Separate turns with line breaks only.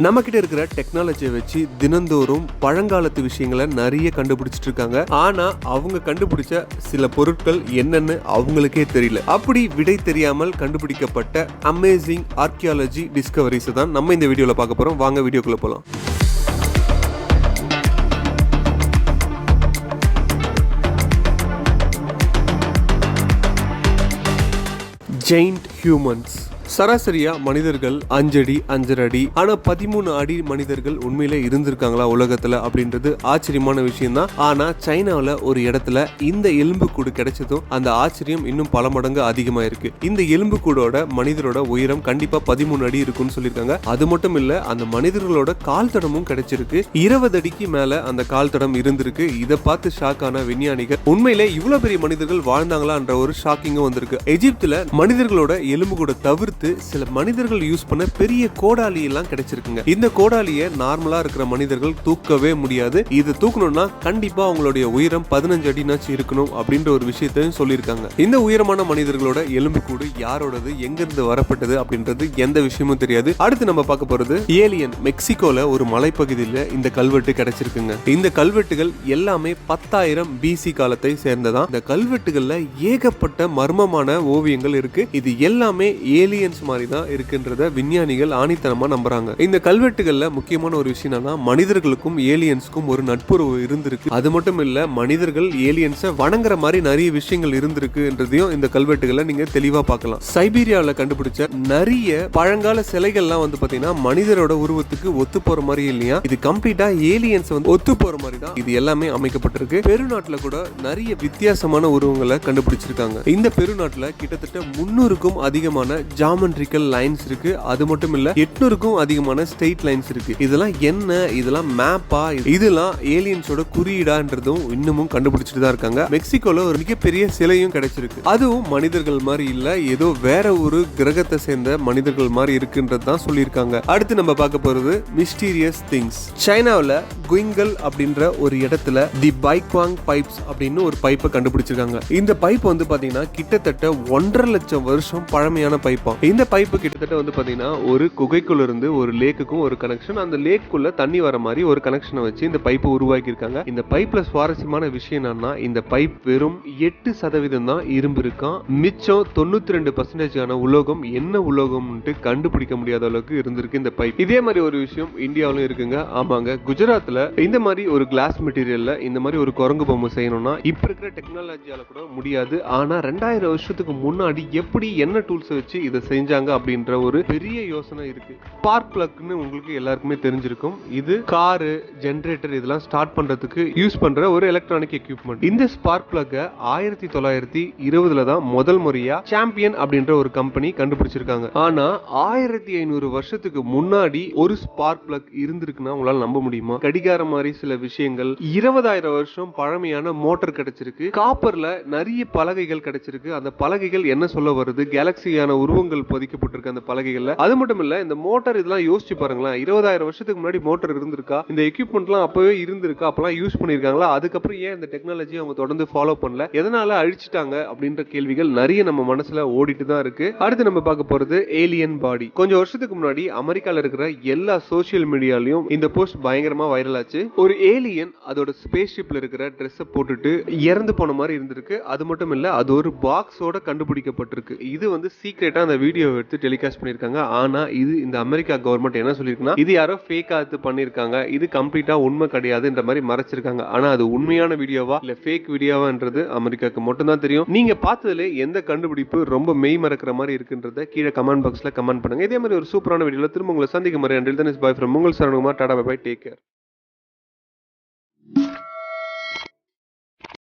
நம்ம கிட்ட இருக்கிற டெக்னாலஜியை வச்சு தினந்தோறும் பழங்காலத்து விஷயங்களை நிறைய கண்டுபிடிச்சிட்டு இருக்காங்க. ஆனா அவங்க கண்டுபிடிச்ச சில பொருட்கள் என்னன்னு அவங்களுக்கே தெரியல. அப்படி விடை தெரியாமல் கண்டுபிடிக்கப்பட்ட அமேசிங் ஆர்கியாலஜி டிஸ்கவரிஸ் தான் நம்ம இந்த வீடியோல பார்க்க போறோம். வாங்க வீடியோக்குள்ள போலாம். Giant humans. சராசரியா மனிதர்கள் 5 அடி 5.5 அடி, ஆனா 13 அடி மனிதர்கள் உண்மையிலே இருந்திருக்காங்களா உலகத்துல அப்படின்றது ஆச்சரியமான விஷயம் தான். ஆனா சைனாவில் ஒரு இடத்துல இந்த எலும்பு கூடு கிடைச்சதும் அந்த ஆச்சரியம் இன்னும் பல மடங்கு அதிகமா இருக்கு. இந்த எலும்பு கூடோட மனிதரோட உயரம் கண்டிப்பா 13 அடி இருக்குன்னு சொல்லியிருக்காங்க. அது மட்டும் இல்ல, அந்த மனிதர்களோட கால் தடமும் கிடைச்சிருக்கு. 20 அடிக்கு மேல அந்த கால் தடம் இருந்திருக்கு. இதை பார்த்து ஷாக் ஆன விஞ்ஞானிகள் உண்மையிலே இவ்வளவு பெரிய மனிதர்கள் வாழ்ந்தாங்களான்ற ஒரு ஷாக்கிங்கும் வந்திருக்கு. எகிப்துல மனிதர்களோட எலும்பு கூட தவிர்த்து சில மனிதர்கள் யூஸ் பண்ண பெரிய கோடாலி எல்லாம் கிடைச்சிருக்குங்க. இந்த கோடாலியை நார்மலா இருக்கிற மனிதர்கள் தூக்கவே முடியாது. இது தூக்கணும்னா கண்டிப்பா அவங்களுடைய உயரம் 15 அடினாச்சு இருக்கணும் அப்படின்ற ஒரு விஷயத்தையும் சொல்லியிருக்காங்க. இந்த உயரமான மனிதர்களோட எலும்பு கூடு யாரோடது, எங்க இருந்து வரப்பட்டது அப்படின்றது எந்த விஷயமும் தெரியாது. அடுத்து நம்ம பார்க்க போறது ஏலியன். மெக்சிகோல ஒரு மலைப்பகுதியில் இந்த கல்வெட்டு கிடைச்சிருக்குங்க. இந்த கல்வெட்டுகள் எல்லாமே 10,000 BC காலத்தை சேர்ந்ததான். இந்த கல்வெட்டுகள்ல ஏகப்பட்ட மர்மமான ஓவியங்கள் இருக்கு. இது எல்லாமே ஏலியன்ஸ் மாதிரி தான் இருக்குன்றத விஞ்ஞானிகள் ஆணித்தனமா நம்புறாங்க. இந்த கல்வெட்டுகள்ல முக்கியமான ஒரு விஷயம் என்னன்னா, மனிதர்களுக்கும் ஏலியன்ஸ்க்கும் ஒரு நட்புறவு இருந்திருக்கு. அது மட்டும் இல்ல, மனிதர்கள் ஏலியன்ஸை வணங்குற மாதிரி நிறைய விஷயங்கள் இருந்திருக்குன்றதையும் இந்த கல்வெட்டுகளை நீங்க தெளிவா பார்க்கலாம். சைபீரியாவில் கண்டுபிடிச்ச நிறைய பழங்கால சிலைகள்லாம் வந்து பாத்தீங்கன்னா மனிதரோட உருவத்துக்கு ஒத்து போற மாதிரி இல்லையா, இது கம்ப்ளீட்டா ஏலியன்ஸ் வந்து ஒத்து போற மாதிரி தான் இது எல்லாமே அமைக்கப்பட்டிருக்கு. பெருநாட்டுல கூட நிறைய வித்தியாசமான உருவங்களை கண்டுபிடிச்சிருக்காங்க. இந்த பெருநாட்டுல கிட்டத்தட்ட 300க்கும் அதிகமான ஜாமெட்ரிக்கல் லைன்ஸ் இருக்கு. அது மட்டும் இல்ல, 800க்கும் அதிகமான ஸ்ட்ரெயிட் லைன்ஸ் இருக்கு. இதெல்லாம் என்ன, இதெல்லாம் மேப்பா, இதெல்லாம் ஏலியன்ஸோட குறியீடான்றதும் இன்னமும் கண்டுபிடிச்சிட்டு தான் இருக்காங்க. மெக்சிகோல ஒரு மிகப்பெரிய சிலையும் கிடைச்சிருக்கு. அதுவும் மனிதர்கள் மாதிரி இல்ல, ஏதோ வேற ஒரு கிரகத்தை சேர்ந்த மனிதர்கள் மாதிரி இருக்குன்றது தான் சொல்லியிருக்காங்க. அடுத்து நம்ம பார்க்க போறது மிஸ்டீரியஸ் திங்ஸ். சைனாவில் குயிங்கல் அப்படின்ற ஒரு இடத்துல தி பைக்வாங் பைப்ஸ் அப்படின்னு ஒரு பைப்பை கண்டுபிடிச்சிருக்காங்க. இந்த பைப் வந்து பாத்தீங்கன்னா கிட்டத்தட்ட 1.5 லட்சம் வருஷம் பழமையான பைப்பா. இந்த பைப்பு கிட்டத்தட்ட வந்து பாத்தீங்கன்னா ஒரு குகைக்குள்ள இருந்து ஒரு லேக்குக்கும் ஒரு கனெக்ஷன், அந்த லேக்குள்ள தண்ணி வர மாதிரி ஒரு கனெக்ஷனை வச்சு இந்த பைப்பை உருவாக்கி இருக்காங்க. இந்த பைப்ல சுவாரஸ்யமான விஷயம் என்னன்னா, இந்த பைப் வெறும் 8% தான் இரும்பு இருக்கான். மிச்சம் 92% உலோகம். என்ன உலோகம்னு கண்டுபிடிக்க முடியாத அளவுக்கு இருந்திருக்கு இந்த பைப். இதே மாதிரி ஒரு விஷயம் இந்தியாவிலும் இருக்குங்க. ஆமாங்க, குஜராத்ல இந்த மாதிரி ஒரு கிளாஸ் மெட்டீரியல்ல இந்த மாதிரி ஒரு குரங்கு பொம்மை செய்யணும்னா இப்ப இருக்கிற டெக்னாலஜியால கூட முடியாது. ஆனா 2000 வருஷத்துக்கு முன்னாடி எப்படி என்ன டூல்ஸ் வச்சு இதை செஞ்சாங்க அப்படின்ற ஒரு பெரிய யோசனை இருக்கு. ஸ்பார்க் பிளக்னு உங்களுக்கு எல்லாருக்குமே தெரிஞ்சிருக்கும். இது காரு, ஜெனரேட்டர் இதெல்லாம் ஸ்டார்ட் பண்றதுக்கு யூஸ் பண்ற ஒரு எலக்ட்ரானிக் எக்யூப்மெண்ட். இந்த ஸ்பார்க் பிளக் 1920ல தான் முதல் முறையா சாம்பியன் அப்படின்ற ஒரு கம்பெனி கண்டுபிடிச்சிருக்காங்க. ஆனா 1500 வருஷத்துக்கு முன்னாடி ஒரு ஸ்பார்க் பிளக் இருந்திருக்குன்னா உங்களால நம்ப முடியுமா? கடிகாரம் மாதிரி சில விஷயங்கள், 20,000 வருஷம் பழமையான மோட்டார் கிடைச்சிருக்கு. காப்பர்ல நிறைய பலகைகள் கிடைச்சிருக்கு. அந்த பலகைகள் என்ன சொல்ல வருது, கேலக்சியான உருவங்கள் பதிக்கப்பட்டிருக்கு அந்த பலகைகள்ல. அது மட்டும் இல்ல, இந்த மோட்டார் இதெல்லாம் யோசிச்சு பாருங்களேன். 20,000 வருஷத்துக்கு முன்னாடி மோட்டார் இருந்திருக்கா? இந்த எக்யூப்மெண்ட்லாம் அப்பவே இருந்திருக்கா? அப்பெல்லாம் யூஸ் பண்ணிருக்காங்களா? அதுக்கப்புறம் ஏன் இந்த டெக்னாலஜி அவங்க தொடர்ந்து ஃபாலோ பண்ணல? எதனால அழிச்சிட்டாங்க அப்படின்ற கேள்விகள் நிறைய நம்ம மனசுல ஓடிட்டு தான் இருக்கு. அடுத்து நம்ம பார்க்க போறது ஏலியன் பாடி. கொஞ்சம் வருஷத்துக்கு முன்னாடி அமெரிக்கால இருக்கிற எல்லா சோசியல் மீடியாலயும் இந்த போஸ்ட் பயங்கரமா வைரல் ஆச்சு. ஒரு ஏலியன் அதோட ஸ்பேஸ் ஷிப்ல இருக்கிற ட்ரெஸ் போட்டுட்டு இறந்து போன மாதிரி இருந்திருக்கு. அது மட்டும் இல்ல, அது ஒரு பாக்ஸோட கண்டுபிடிக்கப்பட்டிருக்கு. இது வந்து சீக்ரெட்டா அந்த வீடியோ எடுத்து டெலிகாஸ்ட் பண்ணிருக்காங்க. ஆனா இது இந்த அமெரிக்கா கவர்மெண்ட் என்ன சொல்லிருக்குன்னா, இது யாரோ ஃபேக்கா எடுத்து பண்ணிருக்காங்க, இது கம்ப்ளீட்டா உண்மை கிடையாதுன்ற மாதிரி மறைச்சிருக்காங்க. ஆனா அது உண்மையான வீடியோவா இல்ல ஃபேக் வீடியோவான்றது அமெரிக்காக்கு மட்டும் தான் தெரியும். நீங்க பார்த்ததுல எந்த கண்டுபிடிப்பு ரொம்ப மெய் மறக்கிற மாதிரி இருக்குன்றத கீழே கமெண்ட் பாக்ஸ்ல கமெண்ட் பண்ணுங்க. இதே மாதிரி ஒரு சூப்பரான வீடியோல திரும்ப உங்களை சந்திக்கும் மாதிரி. Until then, it's bye from உங்கள் Saravanakumar. Tata, bye bye, take care.